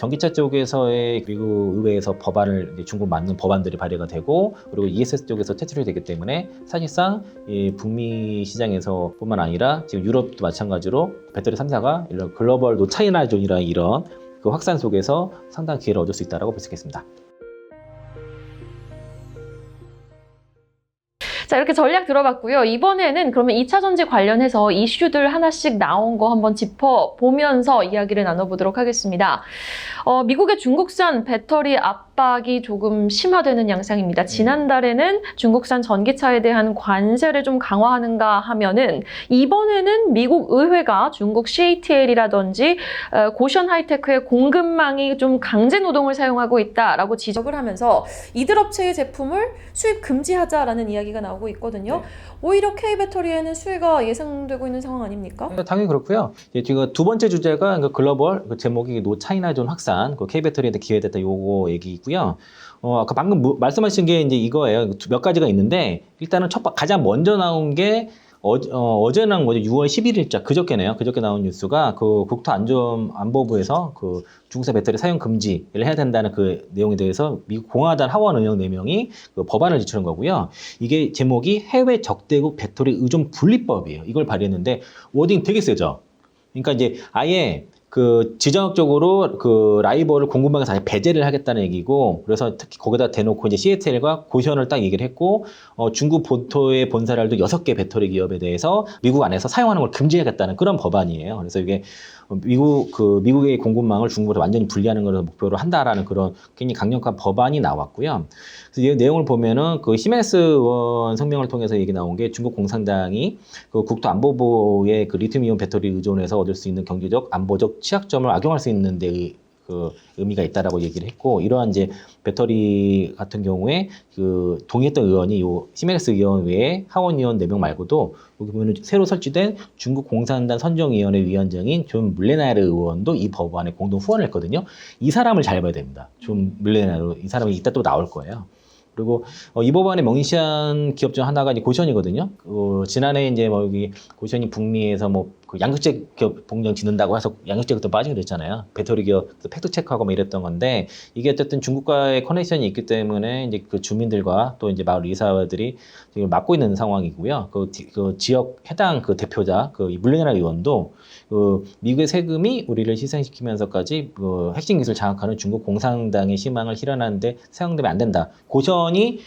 전기차 쪽에서의 그리고 의회에서 법안을 중국 맞는 법안들이 발의가 되고 그리고 ESS 쪽에서 퇴출이 되기 때문에 사실상 이 북미 시장에서뿐만 아니라 지금 유럽도 마찬가지로 배터리 3사가 이런 글로벌 노 차이나 존이라는 이런 그 확산 속에서 상당한 기회를 얻을 수 있다고 볼 수 있겠습니다. 자, 이렇게 전략 들어봤고요. 이번에는 그러면 2차 전지 관련해서 이슈들 하나씩 나온 거 한번 짚어보면서 이야기를 나눠보도록 하겠습니다. 미국의 중국산 배터리 압박이 조금 심화되는 양상입니다. 지난달에는 중국산 전기차에 대한 관세를 좀 강화하는가 하면은 이번에는 미국 의회가 중국 CATL이라든지 고션 하이테크의 공급망이 좀 강제 노동을 사용하고 있다라고 지적을 하면서 이들 업체의 제품을 수입 금지하자라는 이야기가 나오고 있거든요. 네. 오히려 K배터리에는 수혜가 예상되고 있는 상황 아닙니까? 당연히 그렇고요. 지금 두 번째 주제가 글로벌 제목이 노 차이나 존 확산, K배터리에 기회됐다 요거 얘기고요. 아까 방금 말씀하신 게 이제 이거예요. 몇 가지가 있는데 일단은 가장 먼저 나온 게 어제 나온 거죠. 6월 11일자 그저께네요. 그저께 나온 뉴스가 그 국토안전안보부에서 그 중국산 배터리 사용 금지를 해야 된다는 그 내용에 대해서 미국 공화당 하원 의원 4명이 그 법안을 제출한 거고요. 이게 제목이 해외 적대국 배터리 의존 분리법이에요. 이걸 발의했는데 워딩 되게 세죠. 그러니까 이제 아예 그 지정학적으로 그 라이벌을 공급망에서 아예 배제를 하겠다는 얘기고, 그래서 특히 거기다 대놓고 이제 CATL과 고션을 딱 얘기를 했고, 중국 본토의 본사들도 6개 배터리 기업에 대해서 미국 안에서 사용하는 걸 금지하겠다는 그런 법안이에요. 그래서 이게 미국의 공급망을 중국으로 완전히 분리하는 것을 목표로 한다라는 그런 굉장히 강력한 법안이 나왔고요. 그래서 이 내용을 보면은 그 시멘스 의원 성명을 통해서 얘기 나온 게 중국 공산당이 그 국토안보부의 그 리튬이온 배터리 의존에서 얻을 수 있는 경제적, 안보적 취약점을 악용할 수 있는 데 그 의미가 있다라고 얘기를 했고, 이러한 이제 배터리 같은 경우에 그 동의했던 의원이 요 시멘스 의원 외에 하원 의원 4명 말고도 여기 보면 새로 설치된 중국 공산당 선정위원회 위원장인 존 물레나르 의원도 이 법안에 공동 후원을 했거든요. 이 사람을 잘 봐야 됩니다. 존 물레나르, 이 사람이 이따 또 나올 거예요. 그리고 이 법안에 명시한 기업 중 하나가 이제 고션이거든요. 지난해 이제 뭐 여기 고션이 북미에서 뭐 그 양극재 기업 공장 짓는다고 해서 양극재가 또 빠지게 됐잖아요. 배터리 기업 팩트 체크하고 뭐 이랬던 건데, 이게 어쨌든 중국과의 커넥션이 있기 때문에 이제 그 주민들과 또 이제 마을 이사들이 지금 맡고 있는 상황이고요. 그 지역 해당 그 대표자 그 물레나르 의원도 그 미국의 세금이 우리를 희생시키면서까지 그 핵심 기술 장악하는 중국 공산당의 희망을 실현하는데 사용되면 안 된다. 고션이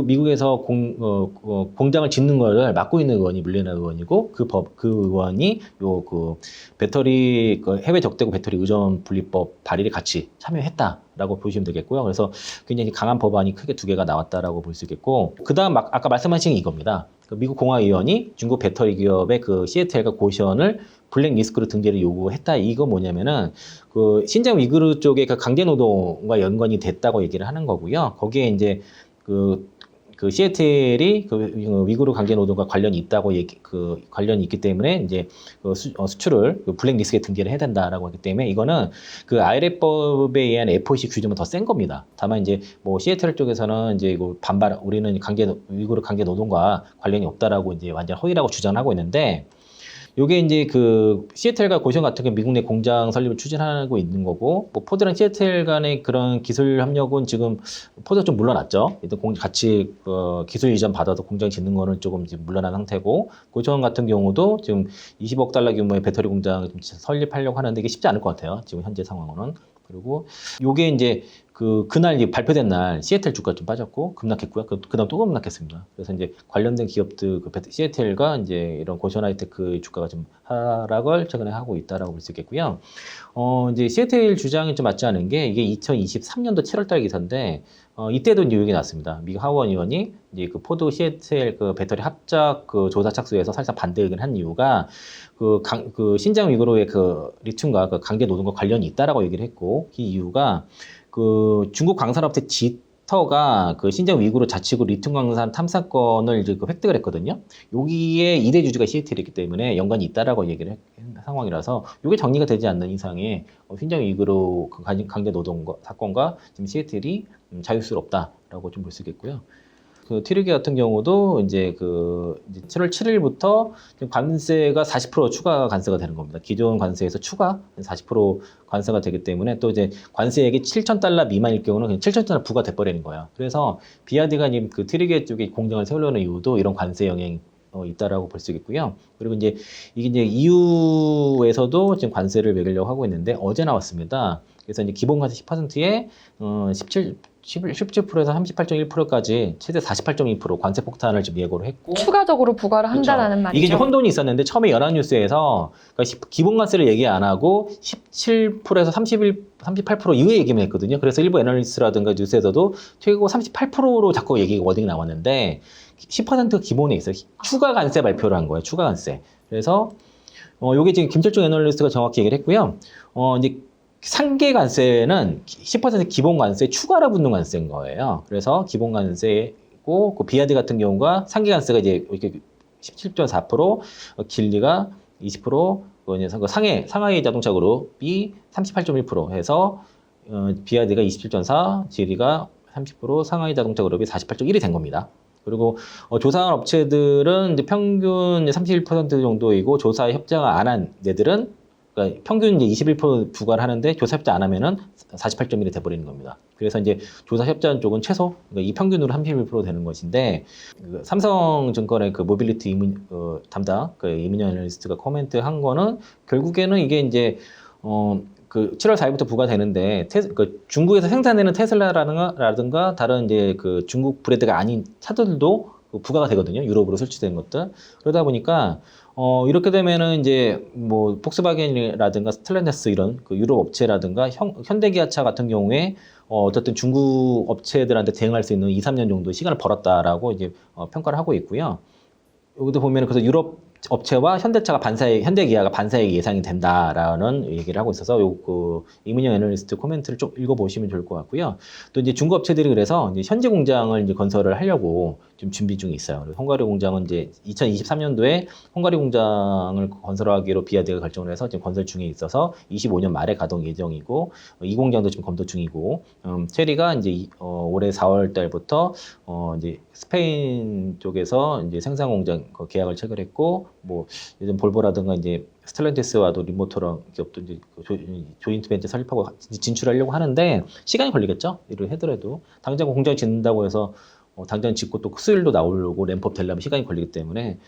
미국에서 공장을 짓는 거를 맡고 있는 의원이 물레나르 의원이고, 그 의원이 그 배터리 해외 적대국 배터리 의존 분리법 발의를 같이 참여했다라고 보시면 되겠고요. 그래서 굉장히 강한 법안이 크게 2개가 나왔다라고 볼 수 있겠고, 그다음 아까 말씀하신 이겁니다. 미국 공화의원이 중국 배터리 기업의 그 CATL과 고션을 블랙리스트로 등재를 요구했다. 이거 뭐냐면은 그 신장 위구르 쪽의 그 강제 노동과 연관이 됐다고 얘기를 하는 거고요. 거기에 이제 그 CATL이 그 위구르 강제 노동과 관련이 있다고 관련이 있기 때문에 이제 수출을 블랙리스트에 등재를 해야 된다라고 하기 때문에, 이거는 그 IRA법에 의한 FOC 규정은 더 센 겁니다. 다만 이제 뭐 CATL 쪽에서는 이제 이거 우리는 위구르 강제 노동과 관련이 없다라고 이제 완전 허위라고 주장하고 있는데, 요게 이제 그 CATL과 고션 같은 게 미국 내 공장 설립을 추진하고 있는 거고, 뭐 포드랑 CATL 간의 그런 기술 협력은 지금 포드가 좀 물러났죠. 일단 같이 기술 이전 받아서 공장 짓는 거는 조금 이제 물러난 상태고, 고션 같은 경우도 지금 20억 달러 규모의 배터리 공장을 좀 설립하려고 하는데 이게 쉽지 않을 것 같아요. 지금 현재 상황으로는. 그리고 요게 이제 그날 발표된 날 CATL 주가 좀 빠졌고 급락했고요. 그다음 또 급락했습니다. 그래서 이제 관련된 기업들 CATL과 이제 이런 고션 하이테크 주가가 좀 하락을 최근에 하고 있다라고 볼 수 있겠고요. 이제 CATL 주장이 좀 맞지 않은 게, 이게 2023년도 7월달 기사인데 이때도 뉴욕이 났습니다. 미국 하원 의원이 이제 그 포드 CATL 그 배터리 합작 그 조사 착수에서 사실상 반대 의견을 한 이유가 신장 위구르의 그 리튬과 그 강제 노동과 관련이 있다라고 얘기를 했고, 이 이유가 그 중국 광산업체 지터가 그 신장 위구르 자치구 리튬 광산 탐사권을 이제 획득을 했거든요. 여기에 2대 주주가 CATL이기 때문에 연관이 있다라고 얘기를 한 상황이라서, 이게 정리가 되지 않는 이상에 신장 위구르 강제 노동 사건과 지금 CATL이 자유스럽다라고 좀 볼 수 있겠고요. 그 튀르기 같은 경우도 이제 7월 7일부터 관세가 40% 추가 관세가 되는 겁니다. 기존 관세에서 추가 40% 관세가 되기 때문에 또 이제 관세액이 $7,000 미만일 경우는 그냥 $7,000 부과돼 버리는 거예요. 그래서 비아디가 그 튀르기 쪽에 공장을 세우려는 이유도 이런 관세 영향이 있다라고 볼 수 있고요. 그리고 이제 이게 이제 EU에서도 지금 관세를 매기려고 하고 있는데 어제 나왔습니다. 그래서 이제 기본 관세 10%에 17%에서 38.1%까지 최대 48.2% 관세 폭탄을 지금 예고를 했고 추가적으로 부과를 한다라는 말이죠. 이게 이제 혼돈이 있었는데 처음에 연합뉴스에서 그러니까 기본 관세를 얘기 안 하고 17%에서 38% 이후에 얘기만 했거든요. 그래서 일부 애널리스트라든가 뉴스에서도 최고 38%로 자꾸 얘기가 워딩이 나왔는데 10%가 기본에 있어요. 추가 관세 발표를 한 거예요. 추가 관세. 그래서 요게 지금 김철중 애널리스트가 정확히 얘기를 했고요. 이제 상계 관세는 10% 기본 관세 추가로 붙는 관세인 거예요. 그래서 기본 관세고 그 비아디 같은 경우가 상계 관세가 이제 이렇게 17.4%, 길리가 20%, 그 상하이 자동차 그룹이 38.1% 해서 비아디가 27.4, 지리가 30%, 상하이 자동차 그룹이 48.1이 된 겁니다. 그리고 조사한 업체들은 이제 평균 31% 정도이고 조사 협정을 안 한 애들은 그러니까 평균 이제 21% 부과를 하는데 조사 협조 안 하면은 48.1이 돼버리는 겁니다. 그래서 이제 조사 협조한 쪽은 최소 그러니까 이 평균으로 31% 되는 것인데 삼성증권의 그 모빌리티 담당 이민영 애널리스트가 코멘트한 거는 결국에는 이게 이제 그 7월 4일부터 부과되는데 중국에서 생산되는 테슬라라든가 다른 이제 그 중국 브랜드가 아닌 차들도 부과가 되거든요. 유럽으로 설치된 것들. 그러다 보니까 이렇게 되면은 이제 뭐 폭스바겐이라든가 스텔란티스 이런 그 유럽 업체라든가 현대기아차 같은 경우에 어쨌든 중국 업체들한테 대응할 수 있는 2, 3년 정도 시간을 벌었다라고 이제 평가를 하고 있고요. 여기도 보면은 그래서 유럽 업체와 현대기아가 반사액 예상이 된다라는 얘기를 하고 있어서 이문영 애널리스트 코멘트를 좀 읽어보시면 좋을 것 같고요. 또 이제 중국 업체들이 그래서 이제 현지 공장을 이제 건설을 하려고 좀 준비 중에 있어요. 그리고 헝가리 공장은 이제 2023년도에 헝가리 공장을 건설하기로 비아디가 결정을 해서 지금 건설 중에 있어서 25년 말에 가동 예정이고 이 공장도 지금 검토 중이고 체리가 이제 올해 4월 달부터 이제 스페인 쪽에서 이제 생산 공장 계약을 체결했고 뭐 요즘 볼보라든가 이제 스텔란티스와도 리모터랑 기업도 이제 조인트 벤처 설립하고 진출하려고 하는데 시간이 걸리겠죠. 이를 하더라도 당장 공장 짓는다고 해서 당장 짓고 또 수율도 나오려고 램프업 되려면 시간이 걸리기 때문에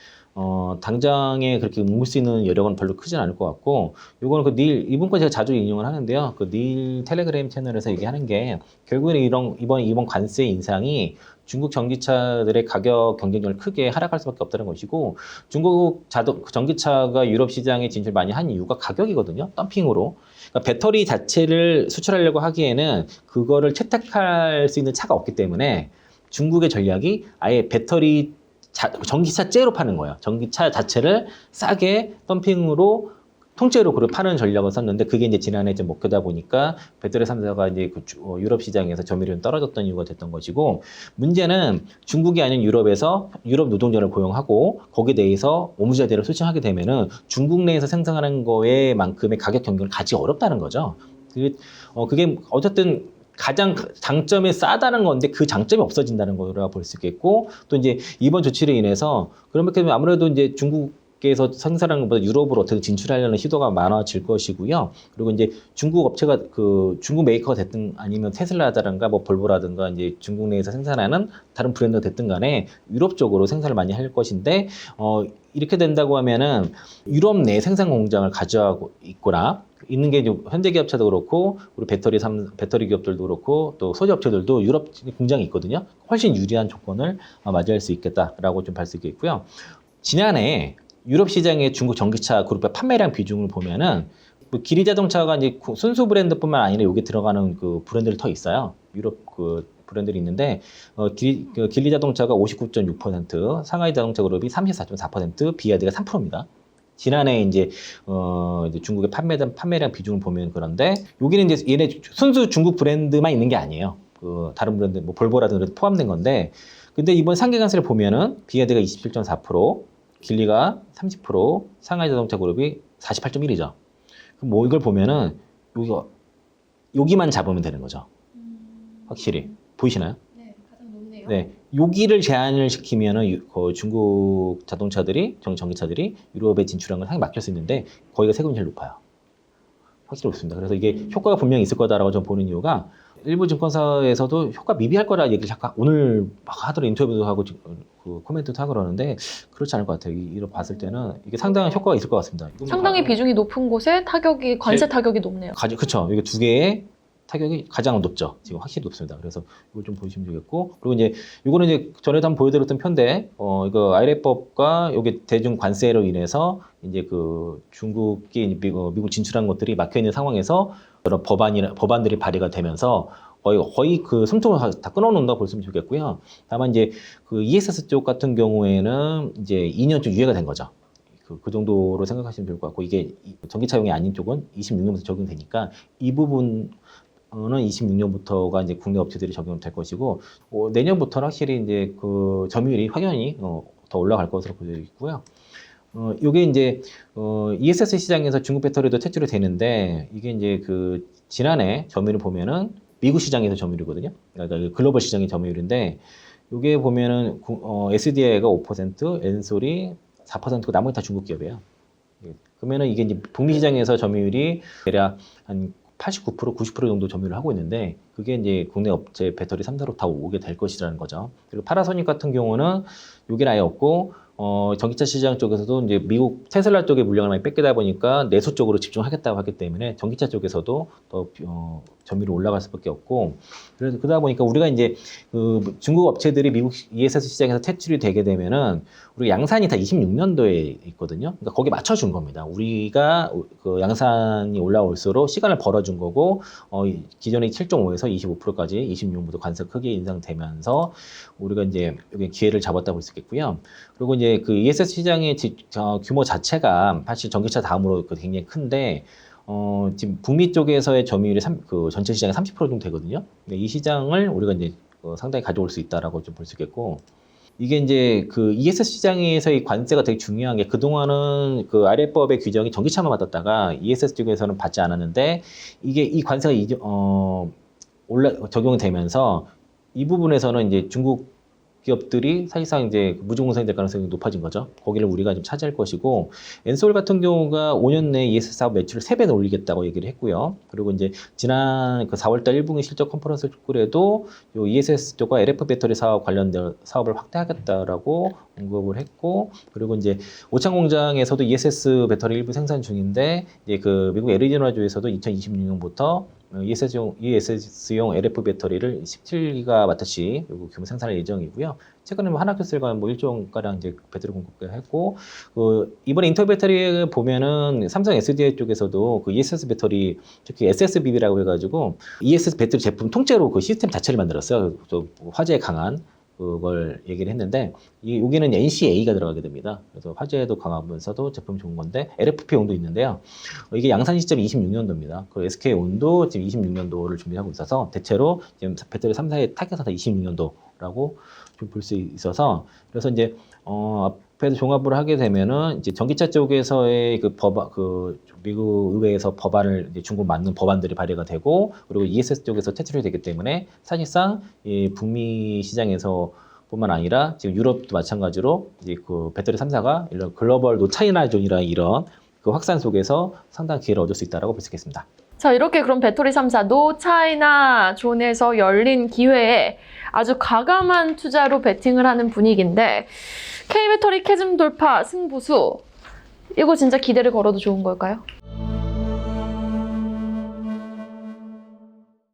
당장에 그렇게 뭉을 수 있는 여력은 별로 크진 않을 것 같고 요거는 이분 거 제가 자주 인용을 하는데요. 그 닐 텔레그램 채널에서 얘기하는 게 결국에는 이번 관세 인상이 중국 전기차들의 가격 경쟁력을 크게 하락할 수밖에 없다는 것이고 중국 전기차가 유럽 시장에 진출 많이 한 이유가 가격이거든요. 덤핑으로. 그러니까 배터리 자체를 수출하려고 하기에는 그거를 채택할 수 있는 차가 없기 때문에 중국의 전략이 아예 전기차째로 파는 거예요. 전기차 자체를 싸게 덤핑으로 통째로 그걸 파는 전략을 썼는데 그게 이제 지난해 좀 먹히다 보니까 배터리 3사가 이제 유럽 시장에서 점유율이 떨어졌던 이유가 됐던 것이고 문제는 중국이 아닌 유럽에서 유럽 노동자를 고용하고 거기에 대해서 오무자재를 수출하게 되면은 중국 내에서 생산하는 거에 만큼의 가격 경쟁을 가지 어렵다는 거죠. 그게 어쨌든 가장 장점이 싸다는 건데 그 장점이 없어진다는 거라 볼 수 있겠고 또 이제 이번 조치로 인해서 그렇게 되면 아무래도 이제 중국에서 생산하는 것보다 유럽으로 어떻게 진출하려는 시도가 많아질 것이고요. 그리고 이제 중국 업체가 중국 메이커가 됐든 아니면 테슬라라든가 뭐 볼보라든가 이제 중국 내에서 생산하는 다른 브랜드가 됐든 간에 유럽 쪽으로 생산을 많이 할 것인데 이렇게 된다고 하면은 유럽 내 생산 공장을 가져가고 있는 게 현대기업차도 그렇고 우리 배터리 기업들도 그렇고 또 소재 업체들도 유럽 공장이 있거든요. 훨씬 유리한 조건을 맞이할 수 있겠다라고 좀 볼 수 있겠고요. 지난해 유럽 시장의 중국 전기차 그룹의 판매량 비중을 보면은 기리 자동차가 이제 순수 브랜드뿐만 아니라 여기 들어가는 그 브랜드들 더 있어요. 유럽 브랜드들이 있는데 길리 자동차가 59.6%, 상하이 자동차 그룹이 34.4%, 비아디가 3%입니다. 지난해 이제 중국의 판매량 비중을 보면 그런데 여기는 이제 얘네 순수 중국 브랜드만 있는 게 아니에요. 다른 브랜드 뭐 볼보라든가 포함된 건데 근데 이번 상계 관세를 보면은 비아디가 27.4%, 길리가 30%, 상하이 자동차 그룹이 48.1이죠. 그럼 뭐 이걸 보면은 여기만 잡으면 되는 거죠. 확실히 보이시나요? 네, 가장 높네요. 네, 여기를 제한을 시키면은 중국 자동차들이, 전기차들이 유럽에 진출한 건 상당히 막힐 수 있는데 거기가 세금이 제일 높아요. 확실히 높습니다. 그래서 이게 효과가 분명히 있을 거다라고 저는 보는 이유가 일부 증권사에서도 효과 미비할 거라 얘기를 잠깐 오늘 막 하더라도 인터뷰도 하고 그 코멘트도 하고 그러는데 그렇지 않을 것 같아요. 이로 봤을 때는 이게 상당한 효과가 있을 것 같습니다. 상당히 비중이 높은 곳에 관세 타격이 높네요. 그렇죠. 이게 두 개의 타격이 가장 높죠. 지금 확실히 높습니다. 그래서 이걸 좀 보시면 되겠고, 그리고 이제 이거는 이제 전에도 한번 보여드렸던 편인데, 이거 IRA법과 여기 대중 관세로 인해서 이제 그 중국이 미국 진출한 것들이 막혀 있는 상황에서 여러 법안들이 발의가 되면서 거의 그 숨통을 다 끊어놓는다고 볼 수 있으면 좋겠고요. 다만 이제 그 ESS 쪽 같은 경우에는 이제 2년쯤 유예가 된 거죠. 그 정도로 생각하시면 좋을 것 같고, 이게 전기차용이 아닌 쪽은 26년부터 적용되니까 이 부분은 26년부터가 이제 국내 업체들이 적용될 것이고, 내년부터는 확실히 이제 그 점유율이 확연히 더 올라갈 것으로 보여 있고요. 요게 이제 ESS 시장에서 중국 배터리도 퇴출이 되는데, 이게 이제 그 지난해 점유율을 보면은 미국 시장에서 점유율이거든요. 그러니까 글로벌 시장의 점유율인데, 요게 보면은 SDI가 5%, 엔솔이 4%고 나머지 다 중국 기업이에요. 그러면은 이게 이제 북미 시장에서 점유율이 대략 한 89%, 90% 정도 점유를 하고 있는데, 그게 이제 국내 업체 배터리 3사로 다 오게 될 것이라는 거죠. 그리고 파나소닉 같은 경우는 요게 아예 없고, 전기차 시장 쪽에서도 이제 미국 테슬라 쪽에 물량을 많이 뺏기다 보니까 내수 쪽으로 집중하겠다고 하기 때문에 전기차 쪽에서도 더 점유율이 올라갈 수밖에 없고, 그래서 그러다 보니까 우리가 이제 그 중국 업체들이 미국 ESS 시장에서 퇴출이 되게 되면은 우리 양산이 다 26년도에 있거든요. 그러니까 거기에 맞춰준 겁니다. 우리가 그 양산이 올라올수록 시간을 벌어준 거고, 기존의 7.5에서 25%까지 26년부터 관세 크게 인상되면서 우리가 이제 여기 기회를 잡았다고 볼 수 있겠고요. 그리고 이제 그 ESS 시장의 규모 자체가 사실 전기차 다음으로 굉장히 큰데, 지금 북미 쪽에서의 점유율이 그 전체 시장의 30% 정도 되거든요. 이 시장을 우리가 이제 상당히 가져올 수 있다라고 좀 볼 수 있겠고, 이게 이제 그 ESS 시장에서의 관세가 되게 중요한 게, 그동안은 그 IRA법의 규정이 전기차만 받았다가 ESS 쪽에서는 받지 않았는데, 이게 이 관세가 적용이 되면서 이 부분에서는 이제 중국 기업들이 사실상 이제 무증공산이 될 가능성이 높아진 거죠. 거기를 우리가 좀 차지할 것이고, 엔솔 같은 경우가 5년 내에 ESS 사업 매출을 3배는 올리겠다고 얘기를 했고요. 그리고 이제 지난 그 4월달 1분기 실적 컨퍼런스 꿀에도 요 ESS 쪽과 LF 배터리 사업 관련된 사업을 확대하겠다라고 언급을 했고, 그리고 이제 오창 공장에서도 ESS 배터리 일부 생산 중인데, 이제 그 미국 애리조나주에서도 2026년부터 ESS용 LF 배터리를 17기가와트씩 규모 생산할 예정이고요. 최근에 뭐 하나캐슬과 뭐 1조가량 이제 배터리 공급을 했고, 이번에 인터 배터리에 보면은 삼성 SDI 쪽에서도 그 ESS 배터리, 특히 SSBB라고 해가지고 ESS 배터리 제품 통째로 그 시스템 자체를 만들었어요. 또 화재에 강한 그걸 얘기를 했는데, 여기는 NCA가 들어가게 됩니다. 그래서 화재에도 강하면서도 제품이 좋은 건데, LFP용도 있는데요. 이게 양산 시점이 26년도입니다. 그 SK온도 지금 26년도를 준비하고 있어서 대체로 지금 배터리 3사의 타겟은 다 26년도라고 좀 볼 수 있어서, 그래서 이제 앞에서 종합을 하게 되면은 이제 전기차 쪽에서의 그 미국 의회에서 법안을 이제 중국 맞는 법안들이 발의가 되고, 그리고 ESS 쪽에서 퇴출이 되기 때문에 사실상 이 북미 시장에서 뿐만 아니라 지금 유럽도 마찬가지로 이제 그 배터리 3사가 이런 글로벌 노 차이나 존이라는 이런 그 확산 속에서 상당한 기회를 얻을 수 있다라고 볼 수 있겠습니다. 자, 이렇게 그럼 배터리 3사 노 차이나 존에서 열린 기회에 아주 과감한 투자로 베팅을 하는 분위기인데, K배터리 캐즘 돌파 승부수, 이거 진짜 기대를 걸어도 좋은 걸까요?